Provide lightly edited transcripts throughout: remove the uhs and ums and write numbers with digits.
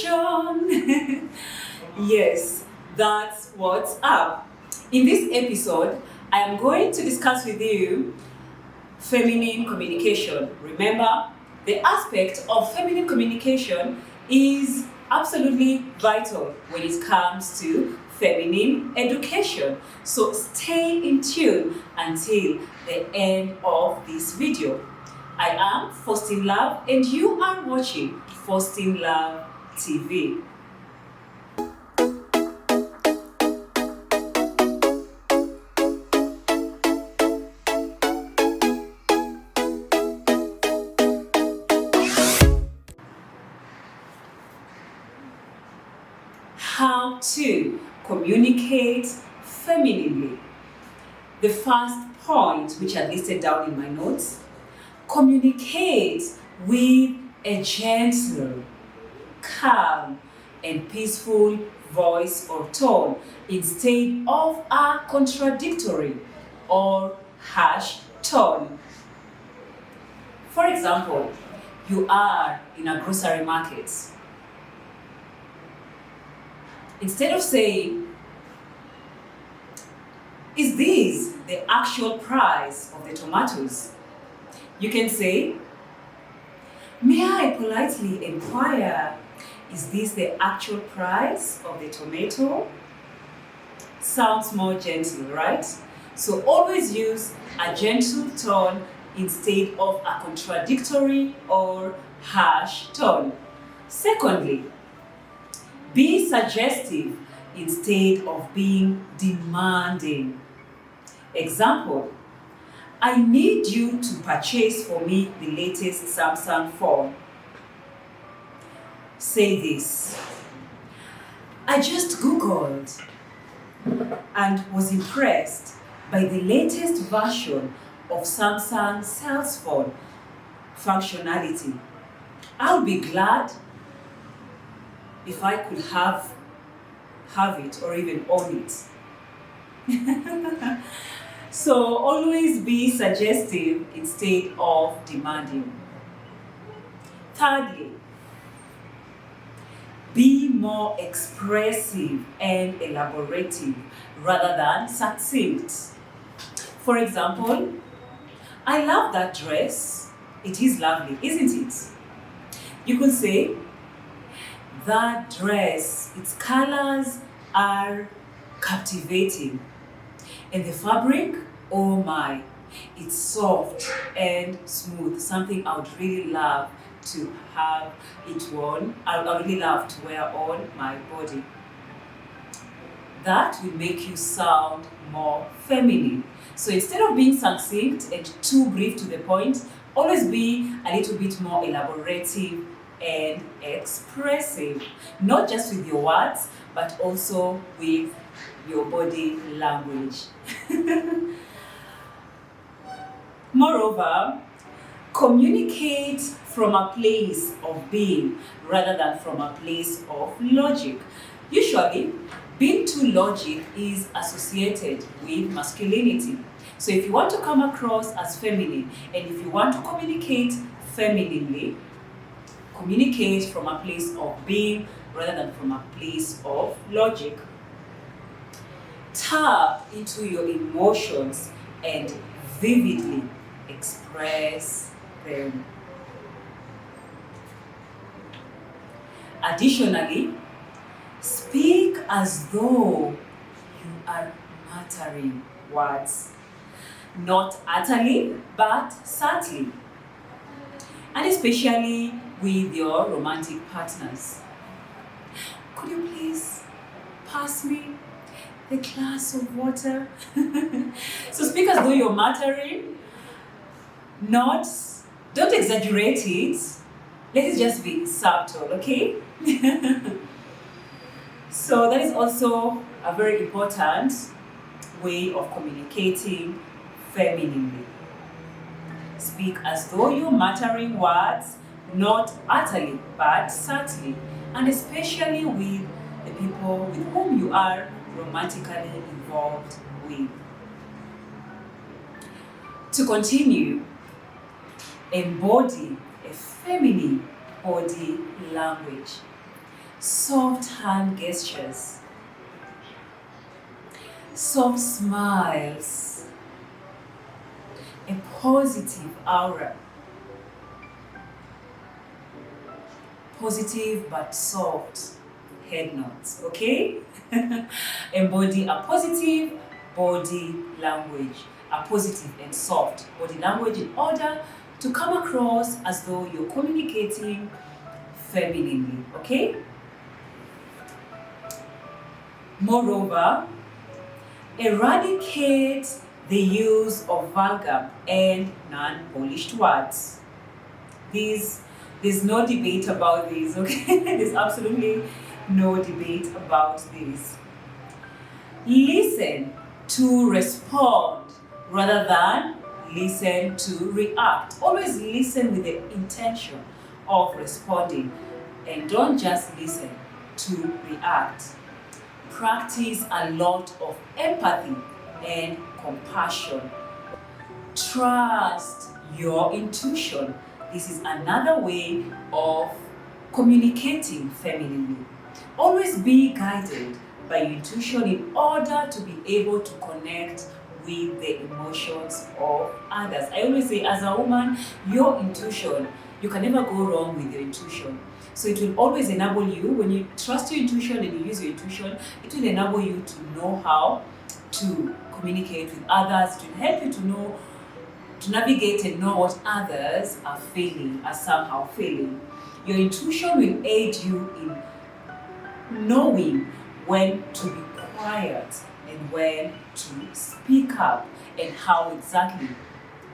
communication. Yes, that's what's up. In this episode, I am going to discuss with you feminine communication. Remember, the aspect of feminine communication is absolutely vital when it comes to feminine education. So stay in tune until the end of this video. I am Faustin Love and you are watching Faustin Love TV. How to communicate femininely. The first point, which I listed down in my notes, communicate with a gentle, calm, and peaceful voice or tone instead of a contradictory or harsh tone. For example, you are in a grocery market. Instead of saying, "Is this the actual price of the tomatoes?" you can say, "May I politely inquire, is this the actual price of the tomato?" Sounds more gentle, right? So always use a gentle tone instead of a contradictory or harsh tone. Secondly, be suggestive instead of being demanding. Example, "I need you to purchase for me the latest Samsung phone." Say this, "I just Googled and was impressed by the latest version of Samsung cell phone functionality. I'll be glad if I could have it or even own it." So always be suggestive instead of demanding. Thirdly, be more expressive and elaborative rather than succinct. For example, "I love that dress. It is lovely, isn't it?" You could say, "That dress, its colors are captivating. And the fabric, oh my, it's soft and smooth. Something I would really love to have it worn. I would really love to wear on my body." That will make you sound more feminine. So instead of being succinct and too brief to the point, always be a little bit more elaborative and expressive, not just with your words, but also with your body language. Moreover, communicate from a place of being rather than from a place of logic. Usually, being too logic is associated with masculinity. So if you want to come across as feminine and if you want to communicate femininely, communicate from a place of being rather than from a place of logic. Tap into your emotions and vividly express them. Additionally, speak as though you are muttering words, not utterly, but subtly, and especially with your romantic partners. "Could you please pass me the glass of water?" So speak as though you're muttering, don't exaggerate it. Let it just be subtle, okay? So that is also a very important way of communicating femininely. Speak as though you're muttering words, not utterly, but subtly, and especially with the people with whom you are romantically involved with. To continue, embody a feminine body language. soft hand gestures, soft smiles, a positive aura, positive but soft head nods, okay? Embody a positive body language, a positive and soft body language in order to come across as though you're communicating femininely, okay? Moreover, eradicate the use of vulgar and non-polished words. There's no debate about this, okay? There's absolutely no debate about this. Listen to respond rather than listen to react. Always listen with the intention of responding and don't just listen to react. Practice a lot of empathy and compassion. Trust your intuition. This is another way of communicating femininely. Always be guided by your intuition in order to be able to connect with the emotions of others. I always say, as a woman, your intuition, you can never go wrong with your intuition. So it will always enable you, when you trust your intuition and you use your intuition, it will enable you to know how to communicate with others. It will help you to know, to navigate and know what others are feeling, are somehow feeling. Your intuition will aid you in knowing when to be quiet and when to speak up and how exactly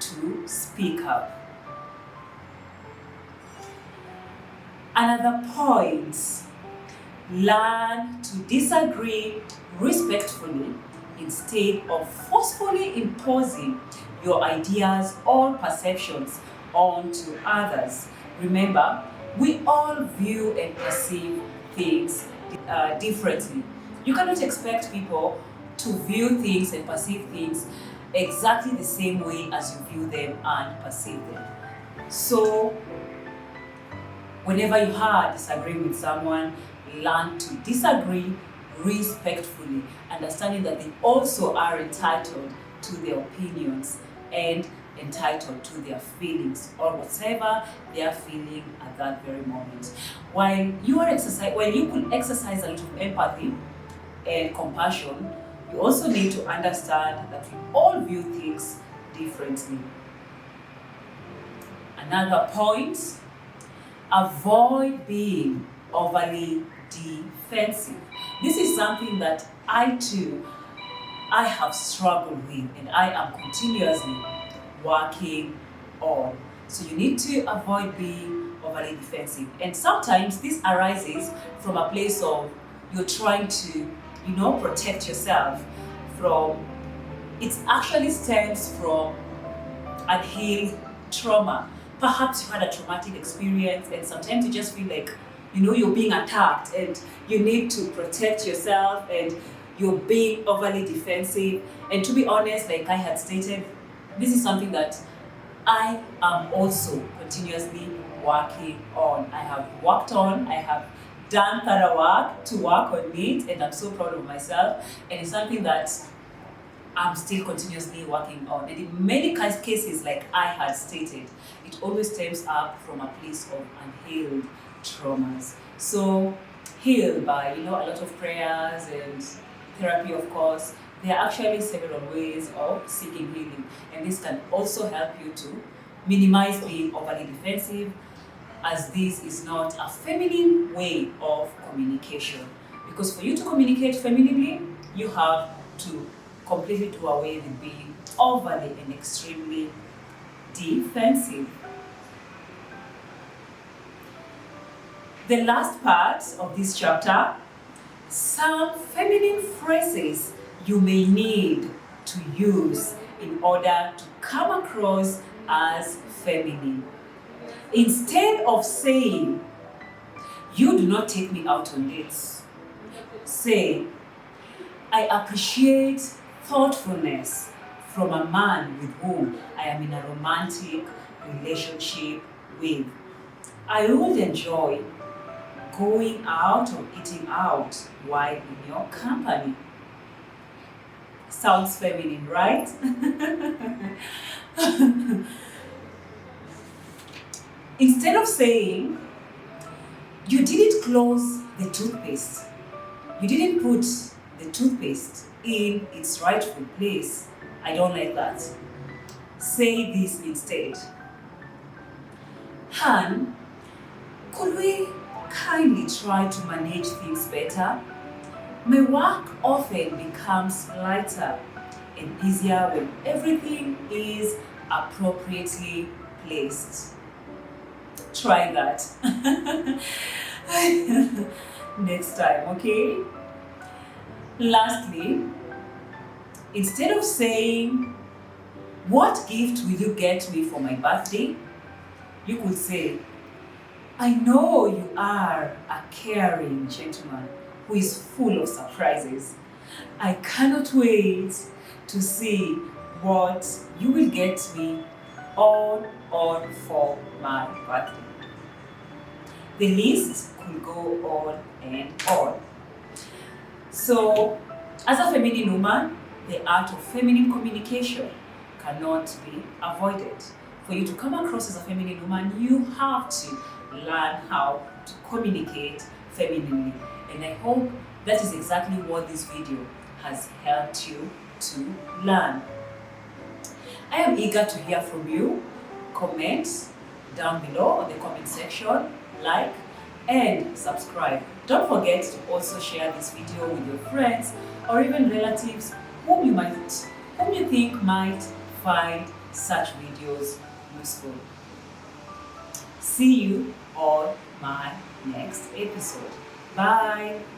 to speak up. Another point, learn to disagree respectfully instead of forcefully imposing your ideas or perceptions onto others. Remember, we all view and perceive things differently. You cannot expect people to view things and perceive things exactly the same way as you view them and perceive them. So, whenever you are disagreeing with someone, learn to disagree respectfully, understanding that they also are entitled to their opinions and entitled to their feelings or whatever they are feeling at that very moment. While you could exercise a lot of empathy and compassion, you also need to understand that we all view things differently. Another point, avoid being overly defensive. This is something that I have struggled with and I am continuously working on. So you need to avoid being overly defensive. And sometimes this arises from a place of you're trying to, protect yourself from, it actually stems from unhealed trauma. Perhaps you had a traumatic experience and sometimes you just feel like, you're being attacked and you need to protect yourself and you're being overly defensive. And to be honest, like I had stated, this is something that I am also continuously working on. I have worked on, I have done thorough work to work on it, and I'm so proud of myself. And it's something that I'm still continuously working on. And in many cases, like I had stated, it always stems up from a place of unhealed traumas. So heal by, a lot of prayers and therapy, of course. There are actually several ways of seeking healing. And this can also help you to minimize being overly defensive, as this is not a feminine way of communication. Because for you to communicate femininely, you have to completely do away with being overly and extremely defensive. The last part of this chapter, some feminine phrases you may need to use in order to come across as feminine. Instead of saying, "You do not take me out on dates," say, "I appreciate thoughtfulness from a man with whom I am in a romantic relationship with. I would enjoy going out or eating out while in your company. Sounds feminine, right? Instead of saying, you didn't close the toothpaste, you didn't put the toothpaste in its rightful place, I don't like that. Say this instead. Han, could we kindly try to manage things better? My work often becomes lighter and easier when everything is appropriately placed. Try that next time, okay? Lastly, instead of saying, what gift will you get me for my birthday? You could say, I know you are a caring gentleman who is full of surprises. I cannot wait to see what you will get me on or for my birthday. The list could go on and on. So, as a feminine woman, the art of feminine communication cannot be avoided. For you to come across as a feminine woman, you have to learn how to communicate femininely. And I hope that is exactly what this video has helped you to learn. I am eager to hear from you. Comment down below on the comment section, like, and subscribe. Don't forget to also share this video with your friends or even relatives whom you think might find such videos useful. See you on my next episode. Bye.